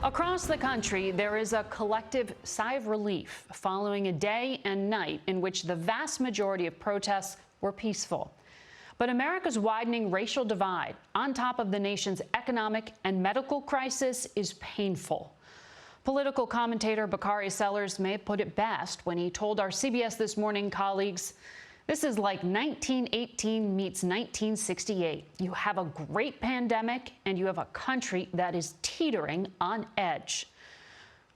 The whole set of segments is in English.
Across the country, there is a collective sigh of relief following a day and night in which the vast majority of protests were peaceful. But America's widening racial divide, on top of the nation's economic and medical crisis, is painful. Political commentator Bakari Sellers may have put it best when he told our CBS This Morning colleagues, "This is like 1918 meets 1968. You have a great pandemic, and you have a country that is teetering on edge."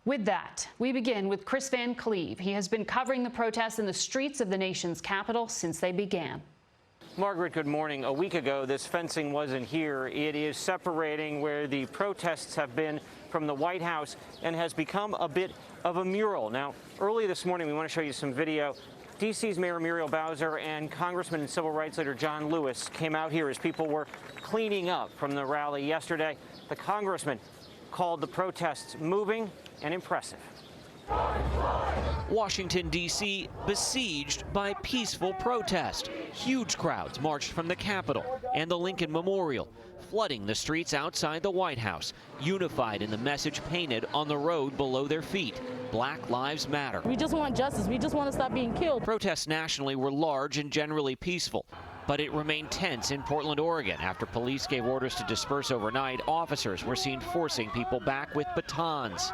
With that, we begin with Kris van Cleave. He has been covering the protests in the streets of the nation's capital since they began. Margaret, good morning. A week ago, this fencing wasn't here. It is separating where the protests have been from the White House and has become a bit of a mural. Now, early this morning, we want to show you some video. D.C.'s Mayor Muriel Bowser and Congressman and Civil Rights Leader John Lewis came out here as people were cleaning up from the rally yesterday. The congressman called the protests moving and impressive. Washington, D.C. besieged by peaceful protest. Huge crowds marched from the Capitol and the Lincoln Memorial, flooding the streets outside the White House, unified in the message painted on the road below their feet: Black Lives Matter. We just want justice. We just want to stop being killed. Protests nationally were large and generally peaceful, but it remained tense in Portland, Oregon. After police gave orders to disperse overnight, officers were seen forcing people back with batons.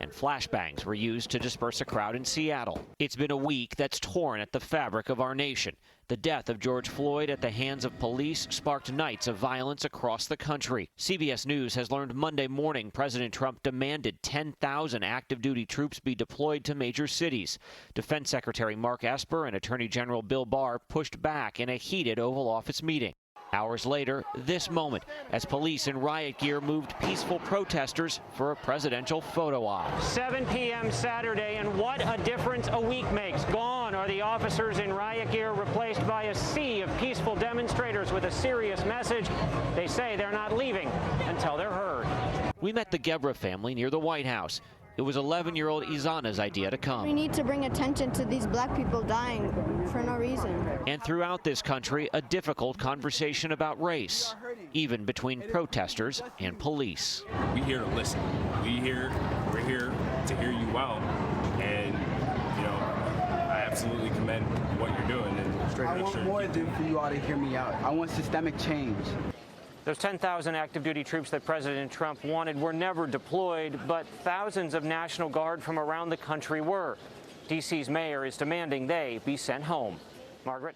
And flashbangs were used to disperse a crowd in Seattle. It's been a week that's torn at the fabric of our nation. The death of George Floyd at the hands of police sparked nights of violence across the country. CBS News has learned Monday morning President Trump demanded 10,000 active duty troops be deployed to major cities. Defense Secretary Mark Esper and Attorney General Bill Barr pushed back in a heated Oval Office meeting. Hours later, this moment, as police in riot gear moved peaceful protesters for a presidential photo op. 7 p.m. Saturday, and what a difference a week makes. Gone are the officers in riot gear, replaced by a sea of peaceful demonstrators with a serious message. They say they're not leaving until they're heard. We met the Gebra family near the White House. It was 11-year-old Izana's idea to come. We need to bring attention to these black people dying for no reason. And throughout this country, a difficult conversation about race, even between protesters and police. We're here to listen. We're here to hear you out. And, I absolutely commend what you're doing. And I want more than for you all to hear me out. I want systemic change. Those 10,000 active duty troops that President Trump wanted were never deployed, but thousands of National Guard from around the country were. D.C.'s mayor is demanding they be sent home. Margaret?